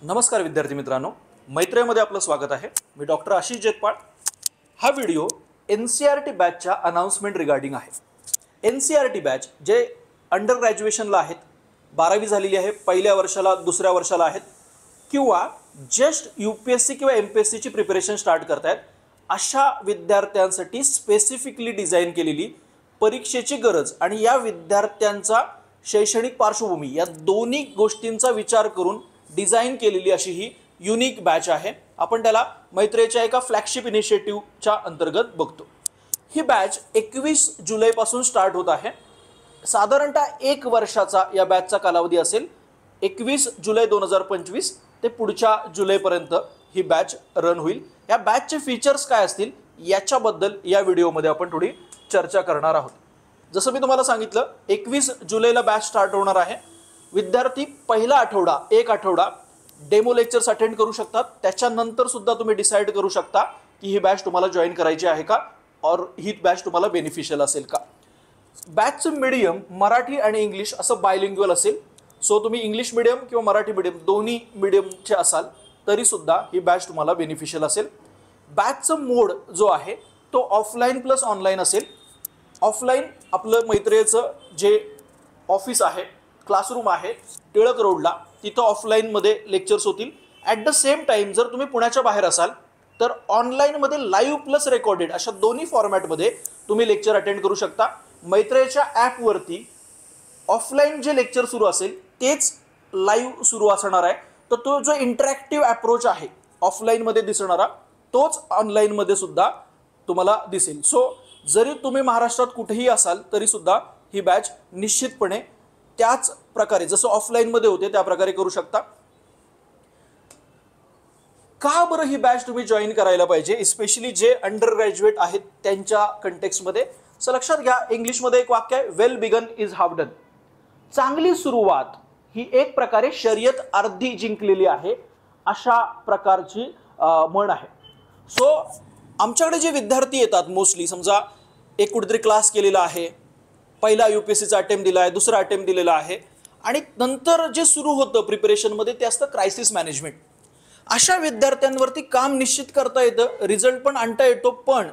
नमस्कार विद्यार्थी मित्रांनो, मैत्रेमध्ये आपलं स्वागत आहे। मी डॉक्टर आशिष जेतपाळ। हा व्हिडिओ NCERT बॅचच्या अनाउन्समेंट रिगार्डिंग आहे। NCERT बॅच जे अंडर ग्रॅज्युएशनला आहेत, 12वी झालेली आहे, पहिल्या वर्षाला दुसऱ्या वर्षाला आहेत किंवा जस्ट UPSC किंवा MPSC ची प्रिपरेशन स्टार्ट करतायत अशा विद्यार्थ्यांसाठी स्पेसिफिकली डिझाइन केलेली परीक्षेची गरज आणि या विद्यार्थ्यांचा शैक्षणिक पार्श्वभूमी या दोन्ही गोष्टींचा विचार करून डिझाइन केलेली अशी ही युनिक बॅच आहे। आपण त्याला मैत्रेच्या एका फ्लॅगशिप इनिशिएटिव्हच्या अंतर्गत बघतो। ही बॅच 21 जुलैपासून स्टार्ट होत आहे। साधारणतः 1 वर्षाचा या बॅचचा कालावधी असेल। 21 जुलै 2025 ते पुढच्या जुलैपर्यंत ही बॅच रन होईल। या बॅचचे फीचर्स काय असतील याच्याबद्दल या व्हिडिओमध्ये आपण थोडी चर्चा करणार आहोत। जसं मी तुम्हाला सांगितलं, 21 जुलैला बॅच स्टार्ट होणार आहे। विद्यार्थी पहिला आठवडा, एक आठवडा डेमो लेक्चर्स अटेंड करू शकतात। त्याच्यानंतर सुद्धा तुम्ही डिसाइड करू शकता की ही बॅच तुम्हाला जॉईन करायची आहे का और ही बॅच तुम्हाला बेनिफिशियल असेल का। बॅचचं मीडियम मराठी आणि इंग्लिश असं बायलिंग्युअल असेल। सो तुम्ही इंग्लिश मीडियम किंवा मराठी मीडियम दोन्ही मीडियमचे असाल तरी सुद्धा ही बॅच तुम्हाला बेनिफिशियल असेल। बॅचचं मोड जो आहे तो ऑफलाईन प्लस ऑनलाईन असेल। ऑफलाईन आपलं मैत्रेचं जे ऑफिस आहे, क्लासरूम आहे टिळक रोडला, तिथं ऑफलाईनमध्ये लेक्चर्स होतील। ॲट द सेम टाइम जर तुम्ही पुण्याच्या बाहेर असाल तर ऑनलाईनमध्ये लाईव्ह प्लस रेकॉर्डेड अशा दोन्ही फॉर्मॅटमध्ये तुम्ही लेक्चर अटेंड करू शकता। मैत्रेच्या ॲपवरती ऑफलाईन जे लेक्चर सुरू असेल तेच लाईव्ह सुरू असणार आहे। तर तो जो इंटरॅक्टिव्ह अप्रोच आहे ऑफलाईनमध्ये दिसणारा तोच ऑनलाईनमध्ये सुद्धा तुम्हाला दिसेल। सो जरी तुम्ही महाराष्ट्रात कुठेही असाल तरी सुद्धा ही बॅच निश्चितपणे त्याच प्रकारे जसं ऑफलाईनमध्ये होते त्या प्रकारे करू शकता। का बरं ही बॅच तुम्ही जॉईन करायला पाहिजे, स्पेशली जे अंडर ग्रॅज्युएट आहेत त्यांच्या कंटेक्स्टमध्ये? सो लक्षात घ्या, इंग्लिशमध्ये एक वाक्य आहे, well begun is half done. चांगली सुरुवात ही एक प्रकारे शर्यत अर्धी जिंकलेली आहे अशा प्रकारची म्हण आहे। सो आमच्याकडे जे विद्यार्थी येतात मोस्टली, समजा एक कुठेतरी क्लास केलेला आहे, पहिला UPSCचा अटेम्प्ट दिला आहे, दुसरा अटेम्प्ट दिलेला आहे आणि नंतर जे सुरू होतं प्रिपरेशनमध्ये ते असतं क्रायसिस मॅनेजमेंट। अशा विद्यार्थ्यांवरती काम निश्चित करता येतं, रिझल्ट पण आणता येतो, पण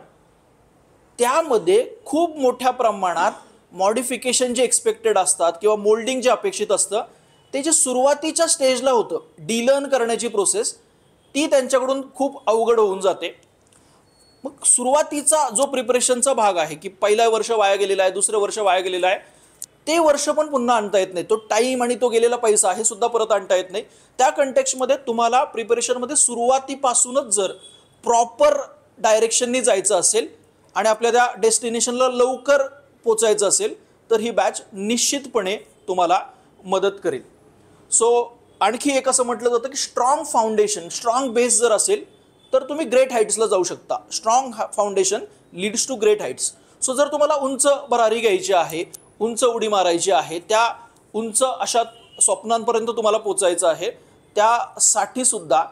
त्यामध्ये खूप मोठ्या प्रमाणात मॉडिफिकेशन जे एक्सपेक्टेड असतात किंवा मोल्डिंग जे अपेक्षित असतं ते जे सुरुवातीच्या स्टेजला होतं डीलर्न करण्याची प्रोसेस ती त्यांच्याकडून खूप अवघड होऊन जाते। मग सुरुवातीचा जो प्रिपरेशनचा भाग आहे की पहिला वर्ष वाया गेलेला आहे, दुसरं वर्ष वाया गेलेलं आहे, ते वर्ष पण पुन्हा आणता येत नाही। तो टाईम आणि तो गेलेला पैसा हे सुद्धा परत आणता येत नाही। त्या कंटेक्स्टमध्ये तुम्हाला प्रिपरेशनमध्ये सुरुवातीपासूनच जर प्रॉपर डायरेक्शननी जायचं असेल आणि आपल्या त्या डेस्टिनेशनला लवकर पोचायचं असेल तर ही बॅच निश्चितपणे तुम्हाला मदत करेल। सो आणखी एक असं म्हटलं जातं की स्ट्रॉंग फाउंडेशन, स्ट्रॉंग बेस जर असेल तर तुम्ही ग्रेट हाईट्सला जाऊ शकता। Strong foundation leads to great heights. So जर तुम्हाला उंच भरारी घ्यायची आहे, उंच उडी मारायची आहे, त्या उंच अशा स्वप्नांपर्यंत तुम्हाला पोचायचं आहे, त्यासाठी सुद्धा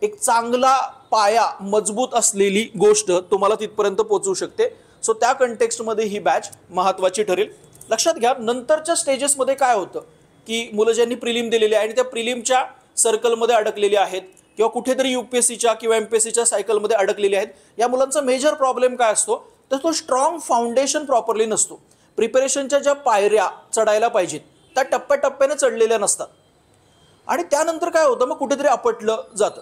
एक चांगला पाया मजबूत असलेली गोष्ट तुम्हाला तिथपर्यंत पोहोचू शकते। सो त्या कंटेक्स्टमध्ये ही बॅच महत्त्वाची ठरेल। लक्षात घ्या, नंतरच्या स्टेजेसमध्ये काय होतं की मुलं ज्यांनी प्रिलिम दिलेली आहे आणि त्या प्रिलिमच्या सर्कलमध्ये अडकलेली आहेत किंवा कुठेतरी UPSCच्या किंवा MPSCच्या सायकलमध्ये अडकलेले आहेत, या मुलांचा मेजर प्रॉब्लेम काय असतो तर तो स्ट्रॉंग फाउंडेशन प्रॉपरली नसतो। प्रिपरेशनच्या ज्या पायऱ्या चढायला पाहिजेत त्या टप्प्याटप्प्याने चढलेल्या नसतात आणि त्यानंतर काय होतं, मग कुठेतरी आपटलं जातं।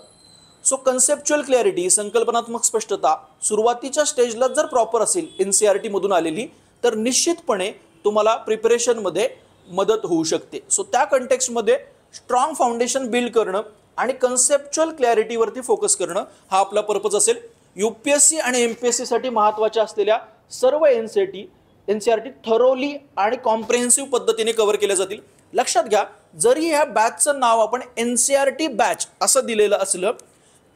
सो कन्सेप्च्युअल क्लॅरिटी, संकल्पनात्मक स्पष्टता सुरुवातीच्या स्टेजला जर प्रॉपर असेल NCERT मधून आलेली तर निश्चितपणे तुम्हाला प्रिपरेशनमध्ये मदत होऊ शकते। सो त्या कंटेक्स्टमध्ये स्ट्रॉंग फाउंडेशन बिल्ड करणं आणि कन्सेप्च्युअल क्लॅरिटीवरती फोकस करणं हा आपला पर्पज असेल। UPSC आणि MPSC साठी महत्त्वाच्या असलेल्या सर्व NCERT थरोली आणि कॉम्प्रिहेन्सिव्ह पद्धतीने कव्हर केले जातील। लक्षात घ्या, जरी ह्या बॅचचं नाव आपण NCERT बॅच असं दिलेलं असलं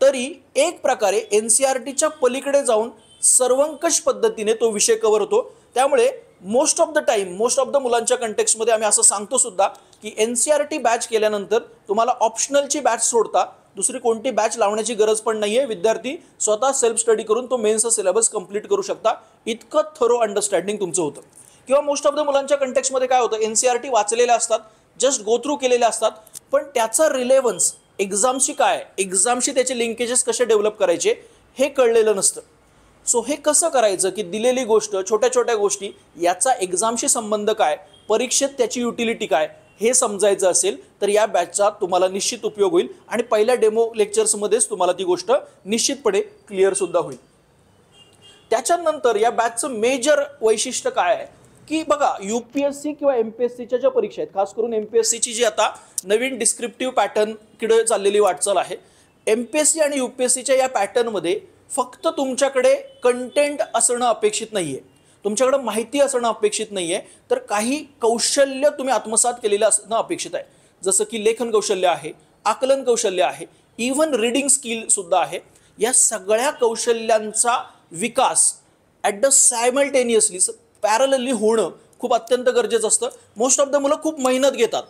तरी एक प्रकारे NCERTच्या पलीकडे जाऊन सर्वंकष पद्धतीने तो विषय कव्हर होतो। त्यामुळे मोस्ट ऑफ द मुलांच्या कंटेक्स्टमध्ये आम्ही असं सांगतो सुद्धा की NCERT बॅच केल्यानंतर तुम्हाला ऑप्शनलची बॅच सोडता दुसरी कोणती बॅच लावण्याची गरज पण नाहीये। विद्यार्थी स्वतः सेल्फ स्टडी करून तो मेन्सचा सिलेबस कंप्लीट करू शकता, इतकं थरो अंडरस्टँडिंग तुमचं होतं। किंवा मोस्ट ऑफ द मुलांच्या कंटेक्स्टमध्ये काय होतं, NCERT वाचलेल्या असतात, जस्ट गो थ्रू केलेल्या असतात, पण त्याचा रिलेव्हन्स एक्झामशी काय, एक्झामशी त्याचे लिंकेजेस कसे डेव्हलप करायचे हे कळलेलं नसतं. सो हे कसं करायचं की दिलेली गोष्ट, छोट्या छोट्या गोष्टी, याचा एक्झामशी संबंध काय, परीक्षेत त्याची युटिलिटी काय हे समजायचं असेल तर या बॅचचा तुम्हाला निश्चित उपयोग होईल आणि पहिल्या डेमो लेक्चर्समध्येच तुम्हाला ती गोष्ट निश्चितपणे क्लिअर सुद्धा होईल. त्याच्यानंतर या बॅचचं मेजर वैशिष्ट्य काय आहे की बघा, UPSC किंवा MPSCच्या ज्या परीक्षा आहेत, खास करून MPSCची जी आता नवीन डिस्क्रिप्टिव्ह पॅटर्नकडे चाललेली वाटचाल आहे, MPSC आणि UPSCच्या या पॅटर्नमध्ये फक्त तुमच्याकडे कंटेंट असणं अपेक्षित नाहीये, तुमच्याकडे माहिती असणं अपेक्षित नाहीये, तर काही कौशल्य तुम्ही आत्मसात केलेलं असणं अपेक्षित आहे. जसं की लेखन कौशल्य आहे, आकलन कौशल्य आहे, इव्हन रीडिंग स्किल सुद्धा आहे. या सगळ्या कौशल्यांचा विकास ॲट द सायमल्टेनियसली पॅरलली होणं खूप अत्यंत गरजेचं असतं. मोस्ट ऑफ द मुलं खूप मेहनत घेतात,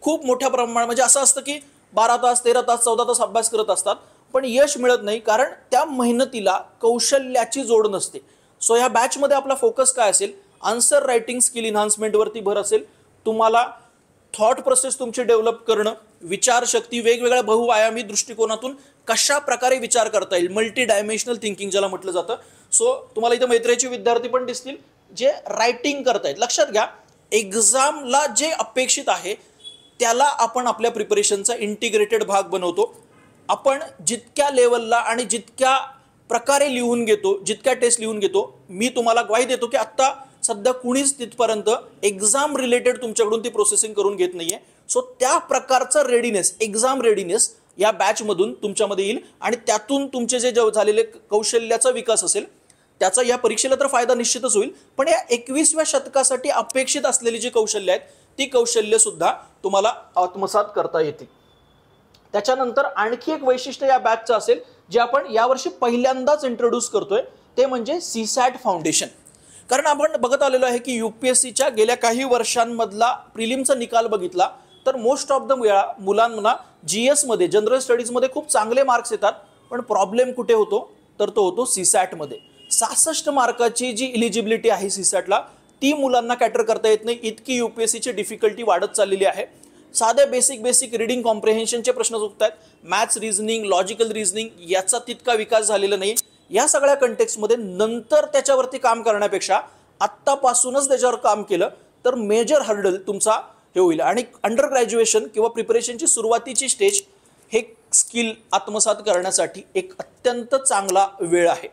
खूप मोठ्या प्रमाणात, म्हणजे असं असतं की 12 तास 13 तास 14 तास अभ्यास करत असतात पण यश मिळत नाही, कारण त्या मेहनतीला कौशल्याची जोड नसते. सो या बॅचमध्ये आपला फोकस काय असेल, आन्सर रायटिंग स्किल इन्हान्समेंटवरती भर असेल. तुम्हाला थॉट प्रोसेस तुमची डेव्हलप करणं, विचारशक्ती, वेगवेगळ्या बहुआयामी दृष्टिकोनातून कशा प्रकारे विचार करता येईल, मल्टी डायमेन्शनल थिंकिंग ज्याला म्हटलं जातं. सो तुम्हाला इथं मैत्रीचे विद्यार्थी पण दिसतील जे रायटिंग करतायत. लक्षात घ्या, एक्झामला जे अपेक्षित आहे त्याला आपण आपल्या प्रिपरेशनचा इंटिग्रेटेड भाग बनवतो. आपण जितक्या लेवलला आणि जितक्या प्रकारे लिहून घेतो, जितक्या टेस्ट लिहून घेतो, मी तुम्हाला ग्वाही देतो की आत्ता सध्या कुणीच तिथपर्यंत एक्झाम रिलेटेड तुमच्याकडून ती प्रोसेसिंग करून घेत नाहीये. सो त्या प्रकारचा रेडीनेस, एक्झाम रेडीनेस या बॅचमधून तुमच्यामध्ये येईल आणि त्यातून तुमचे जे झालेले कौशल्याचा विकास असेल त्याचा या परीक्षेला तर फायदा निश्चितच होईल, पण या 21व्या शतकासाठी अपेक्षित असलेली जी कौशल्य आहेत ती कौशल्य सुद्धा तुम्हाला आत्मसात करता येतील. त्याच्यानंतर आणखी एक वैशिष्ट्य या बॅचचं असेल जे आपण यावर्षी पहिल्यांदाच इंट्रोड्यूस करतोय, ते म्हणजे CSAT फाउंडेशन. कारण आपण बघत आलेलो आहे की UPSCच्या गेल्या काही वर्षांमधला प्रिलिमचा निकाल बघितला तर मोस्ट ऑफ द वेळा मुलांना GS मध्ये, जनरल स्टडीजमध्ये खूप चांगले मार्क्स येतात, पण प्रॉब्लेम कुठे होतो तर तो होतो CSAT मध्ये. 66 मार्काची जी इलिजिबिलिटी आहे CSATला ती मुलांना कॅटर करता येत नाही, इतकी UPSCची डिफिकल्टी वाढत चाललेली आहे. साधे बेसिक रिडिंग कॉम्प्रिहेन्शनचे प्रश्न सुटत आहेत, मॅथ्स, रिझनिंग, लॉजिकल रिझनिंग याचा तितका विकास झालेला नाही. या सगळ्या कंटेक्स्टमध्ये नंतर त्याच्यावरती काम करण्यापेक्षा आत्तापासूनच त्याच्यावर काम केलं तर मेजर हर्डल तुमचा हे होईल. आणि अंडर ग्रॅज्युएशन किंवा प्रिपरेशनची सुरुवातीची स्टेज हे स्किल आत्मसात करण्यासाठी एक अत्यंत चांगला वेळ आहे.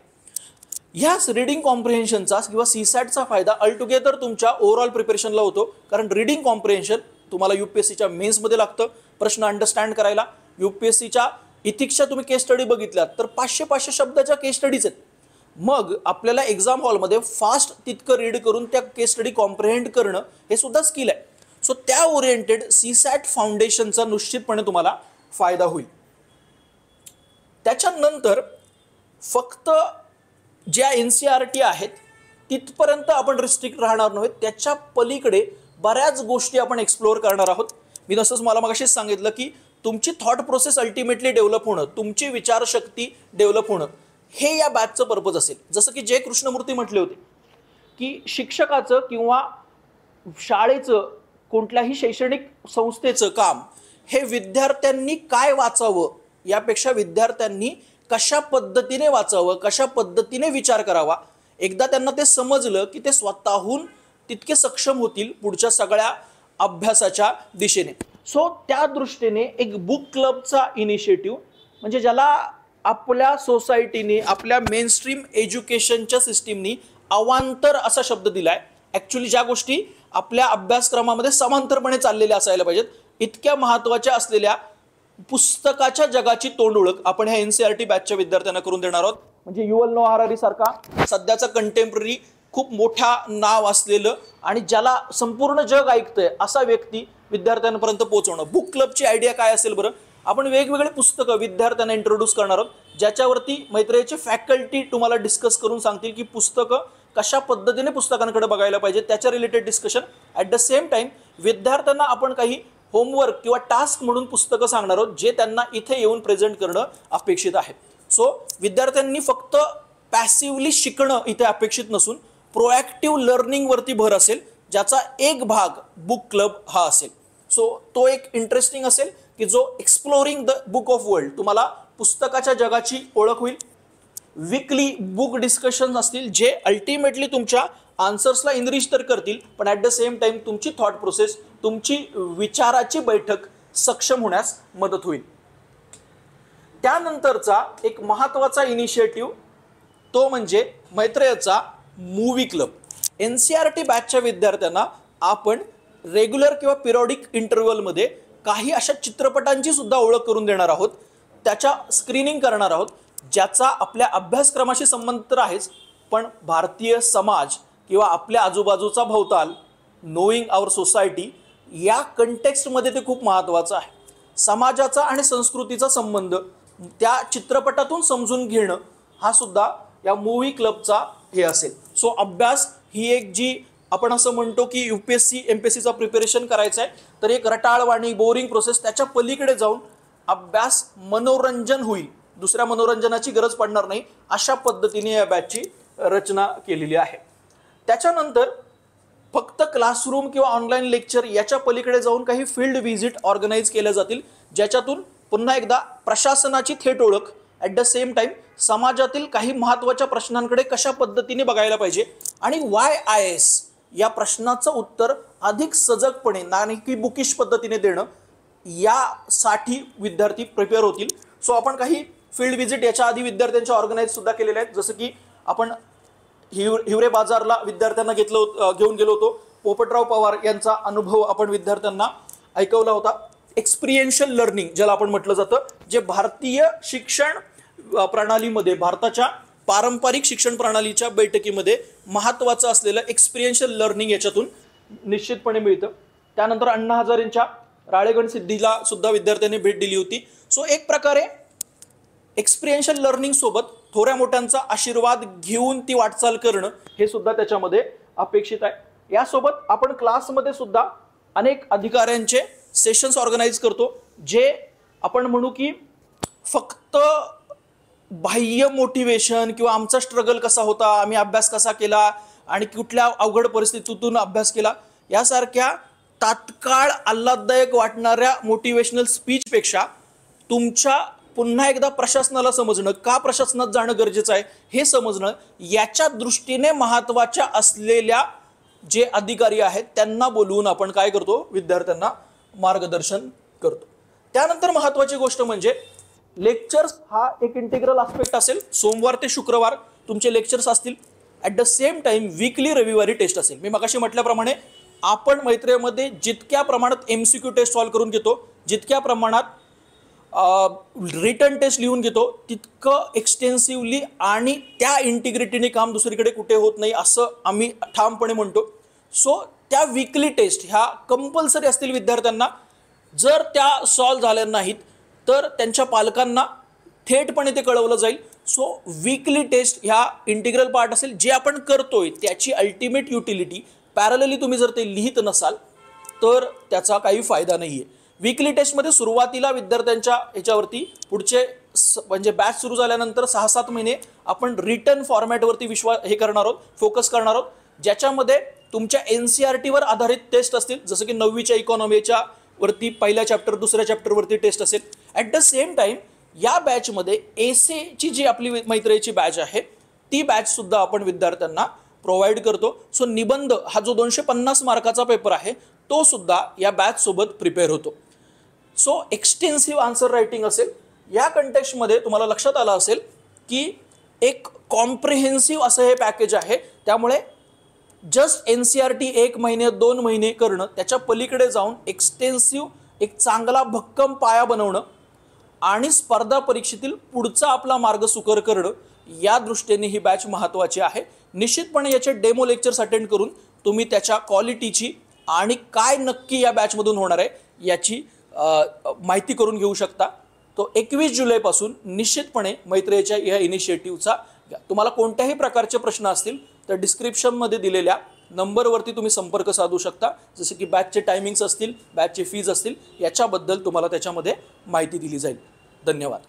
ह्याच रिडिंग कॉम्प्रिहेन्शनचा किंवा CSATचा फायदा अल्टुगेदर तुमच्या ओव्हरऑल प्रिपरेशनला होतो, कारण रिडिंग कॉम्प्रिहेन्शन तुम्हाला UPSCच्या मेन्समध्ये लागतं प्रश्न अंडरस्टँड करायला. UPSCच्या इथिक्सच्या तुम्ही केस स्टडी बघितल्यात तर 500 शब्दाच्या केस स्टडीज आहेत. मग आपल्याला एक्झाम हॉलमध्ये फास्ट तितकं रीड करून त्या केस स्टडी कॉम्प्रिहेंड करणं हे सुद्धा स्किल आहे. सो त्या ओरिएंटेड CSAT फाउंडेशनचा निश्चितपणे तुम्हाला फायदा होईल. त्याच्यानंतर फक्त ज्या NCERT आहेत तिथपर्यंत आपण रिस्ट्रिक्ट राहणार नव्हे, त्याच्या पलीकडे बऱ्याच गोष्टी आपण एक्सप्लोअर करणार आहोत. मी तसंच मला मगाशीच सांगितलं की तुमची थॉट प्रोसेस अल्टिमेटली डेव्हलप होणं, तुमची विचारशक्ती डेव्हलप होणं हे या बॅचचं पर्पज असेल. जसं की जय कृष्णमूर्ती म्हटले होते की शिक्षकाचं किंवा शाळेचं, कुठल्याही शैक्षणिक संस्थेचं काम हे विद्यार्थ्यांनी काय वाचावं यापेक्षा विद्यार्थ्यांनी कशा पद्धतीने वाचावं, कशा पद्धतीने विचार करावा, एकदा त्यांना ते समजलं की ते स्वतःहून तितके सक्षम होतील पुढच्या सगळ्या अभ्यासाच्या दिशेने. सो त्या दृष्टीने एक बुक क्लबचा इनिशिएटिव्ह, म्हणजे ज्याला आपल्या सोसायटीने, आपल्या मेनस्ट्रीम एज्युकेशनच्या सिस्टीमनी अवांतर असा शब्द दिलाय. ॲक्च्युली ज्या गोष्टी आपल्या अभ्यासक्रमामध्ये समांतरपणे चाललेल्या असायला पाहिजेत, इतक्या महत्त्वाच्या असलेल्या पुस्तकाच्या जगाची तोंड ओळख आपण ह्या NCERT बॅचच्या विद्यार्थ्यांना करून देणार आहोत. म्हणजे युवल नोआ हरारी सारखा सध्याचा कंटेम्पररी खूप मोठा नाव असलेलं आणि ज्याला संपूर्ण जग ऐकतंय असा व्यक्ती विद्यार्थ्यांपर्यंत पोहोचवणं. बुक क्लबची आयडिया काय असेल बरं, आपण वेगवेगळे पुस्तकं विद्यार्थ्यांना इंट्रोड्यूस करणार आहोत, ज्याच्यावरती मैत्रीचे फॅकल्टी तुम्हाला डिस्कस करून सांगतील की पुस्तकं कशा पद्धतीने पुस्तकांकडे बघायला पाहिजे, त्याच्या related discussion. At the same time विद्यार्थ्यांना आपण काही होमवर्क किंवा टास्क म्हणून पुस्तकं सांगणार आहोत जे त्यांना इथे येऊन प्रेझेंट करणं अपेक्षित आहे. सो विद्यार्थ्यांनी फक्त पॅसिव्हली शिकणं इथे अपेक्षित नसून प्रोॲक्टिव्ह लर्निंगवरती भर असेल, ज्याचा एक भाग बुक क्लब हा असेल. सो तो एक इंटरेस्टिंग असेल की जो exploring the book of world, तुम्हाला पुस्तकाच्या जगाची ओळख होईल. वीकली बुक डिस्कशन असतील जे अल्टिमेटली तुमच्या आन्सर्सला इनरिच तर करतील, पण ॲट द सेम टाइम तुमची थॉट प्रोसेस, तुमची विचाराची बैठक सक्षम होण्यास मदत होईल. त्यानंतरचा एक महत्त्वाचा इनिशिएटिव्ह तो म्हणजे मैत्रेयचा मूवी क्लब. NCERT बॅचच्या विद्यार्थ्यांना आपण रेग्युलर किंवा पिरियडिक इंटरव्हलमध्ये काही अशा चित्रपटांची सुद्धा ओळख करून देणार आहोत, त्याच्या स्क्रीनिंग करणार आहोत, ज्याचा आपल्या अभ्यासक्रमाशी संबंध तर आहेच, पण भारतीय समाज किंवा आपल्या आजूबाजूचा भोवताल, नोईंग आवर सोसायटी, या कंटेक्स्टमध्ये ते खूप महत्त्वाचं आहे. समाजाचा आणि संस्कृतीचा संबंध त्या चित्रपटातून समजून घेणं हा सुद्धा या मूवी क्लबचा हे असेल. सो अभ्यास ही एक जी आपण असं म्हणतो की UPSC MPSCचा प्रिपरेशन करायचं आहे, तर एक रटाळवाणी बोरिंग प्रोसेस, त्याच्या पलीकडे जाऊन अभ्यास मनोरंजन होईल, दुसऱ्या मनोरंजनाची गरज पडणार नाही, अशा पद्धतीने या बॅचची रचना केलेली आहे. त्याच्यानंतर फक्त क्लासरूम किंवा ऑनलाईन लेक्चर याच्या पलीकडे जाऊन काही फील्ड व्हिजिट ऑर्गनाईज केल्या जातील, ज्याच्यातून पुन्हा एकदा प्रशासनाची थेट ओळख, ॲट द सेम टाइम समाजातील काही महत्त्वाच्या प्रश्नांकडे कशा पद्धतीने बघायला पाहिजे आणि YIS या प्रश्नाचं उत्तर अधिक सजगपणे आणि की बुकिश पद्धतीने देणं, यासाठी विद्यार्थी प्रिपेअर होतील. सो आपण काही फील्ड व्हिजिट याच्या आधी विद्यार्थ्यांच्या ऑर्गनाईज सुद्धा केलेल्या आहेत, जसं की आपण हिवरे बाजारला विद्यार्थ्यांना घेऊन गेलो होतो. पोपटराव पवार यांचा अनुभव आपण विद्यार्थ्यांना ऐकवला होता. एक्सपिरियन्शियल लर्निंग ज्याला आपण म्हटलं जातं, जे भारतीय शिक्षण प्रणालीमध्ये, भारताच्या पारंपरिक शिक्षण प्रणालीच्या बैठकीमध्ये महत्त्वाचं असलेलं एक्सपिरियन्शियल लर्निंग याच्यातून निश्चितपणे मिळतं. त्यानंतर अण्णा हजारेंच्या राळेगण सिद्धीला सुद्धा विद्यार्थ्यांनी भेट दिली होती. सो एक प्रकारे एक्सपिरियन्शियल लर्निंग सोबत थोड्या मोठ्यांचा आशीर्वाद घेऊन ती वाटचाल करणं हे सुद्धा त्याच्यामध्ये अपेक्षित आहे. यासोबत आपण क्लासमध्ये सुद्धा अनेक अधिकाऱ्यांचे सेशन्स ऑर्गनाईज करतो, जे आपण म्हणू की फक्त बाह्य मोटिवेशन किंवा आमचा स्ट्रगल कसा होता, आम्ही अभ्यास कसा केला आणि कुठल्या अवघड परिस्थितीतून अभ्यास केला, यासारख्या तात्काळ आल्हाददायक वाटणाऱ्या मोटिवेशनल स्पीचपेक्षा तुमच्या पुन्हा एकदा प्रशासनाला समजणं, का प्रशासनात जाणं गरजेचं आहे हे समजणं, याच्या दृष्टीने महत्त्वाच्या असलेल्या जे अधिकारी आहेत त्यांना बोलवून आपण काय करतो, विद्यार्थ्यांना मार्गदर्शन करतो. त्यानंतर महत्त्वाची गोष्ट म्हणजे लेक्चर्स हा एक इंटिग्रल आस्पेक्ट असेल. सोमवार ते शुक्रवार तुमचे लेक्चर्स असतील, at the same time weekly रविवारी टेस्ट असेल. मी मगाशी म्हटल्याप्रमाणे आपण मैत्रेमध्ये जितक्या प्रमाणात MCQ टेस्ट सॉल्व्ह करून घेतो, जितक्या प्रमाणात रिटर्न टेस्ट लिहून घेतो, तितकं एक्सटेन्सिव्हली आणि त्या इंटिग्रिटीने काम दुसरीकडे कुठे होत नाही असं आम्ही ठामपणे म्हणतो. सो त्या वीकली टेस्ट ह्या कंपल्सरी असतील विद्यार्थ्यांना. जर त्या सॉल्व्ह झाल्या नाहीत तर त्यांच्या पालकांना थेटपणे ते कळवलं जाईल. सो वीकली टेस्ट ह्या इंटिग्रल पार्ट असेल. जे आपण करतोय त्याची अल्टिमेट युटिलिटी पॅरलली तुम्ही जर ते लिहित नसाल तर त्याचा काही फायदा नाही आहे. वीकली टेस्टमध्ये सुरुवातीला विद्यार्थ्यांच्या ह्याच्यावरती पुढचे म्हणजे बॅच सुरू झाल्यानंतर 6-7 महिने आपण रिटर्न फॉर्मॅटवरती हे करणार आहोत, फोकस करणार आहोत, ज्याच्यामध्ये तुमच्या NCERT आधारित टेस्ट असतील, जसं की 9वीच्या इकॉनॉमीच्या वरती पहिल्या चॅप्टर, दुसऱ्या चॅप्टरवरती टेस्ट असेल. ॲट द सेम टाइम या बॅचमध्ये एसेची जी आपली मैत्रीची बॅच आहे ती बॅच सुद्धा आपण विद्यार्थ्यांना प्रोव्हाइड करतो. सो निबंध हा जो 250 मार्काचा पेपर आहे तो सुद्धा या बॅच सोबत प्रिपेअर होतो. सो एक्सटेन्सिव्ह आन्सर रायटिंग असेल. या कंटेक्स्टमध्ये तुम्हाला लक्षात आलं असेल की एक कॉम्प्रिहेन्सिव्ह असं हे पॅकेज आहे. त्यामुळे जस्ट NCERT 1 महिने 2 महिने करणं, त्याच्या पलीकडे जाऊन एक्सटेन्सिव्ह एक चांगला भक्कम पाया बनवणं आणि स्पर्धा परीक्षेतील पुढचा आपला मार्ग सुकर करणं, या दृष्टीने ही बॅच महत्त्वाची आहे. निश्चितपणे याचे डेमो लेक्चर्स अटेंड करून तुम्ही त्याच्या क्वालिटीची आणि काय नक्की या बॅचमधून होणार आहे याची माहिती करून घेऊ शकता. तो 21 जुलैपासून निश्चितपणे मैत्रेच्या या इनिशिएटिव्हचा घ्या. तुम्हाला कोणत्याही प्रकारचे प्रश्न असतील तर डिस्क्रिप्शनमध्ये दिलेल्या नंबरवरती तुम्ही संपर्क साधू शकता. जसे की बॅचचे टायमिंग्स असतील, बॅचचे फीज असतील, याच्याबद्दल तुम्हाला त्याच्यामध्ये माहिती दिली जाईल. धन्यवाद.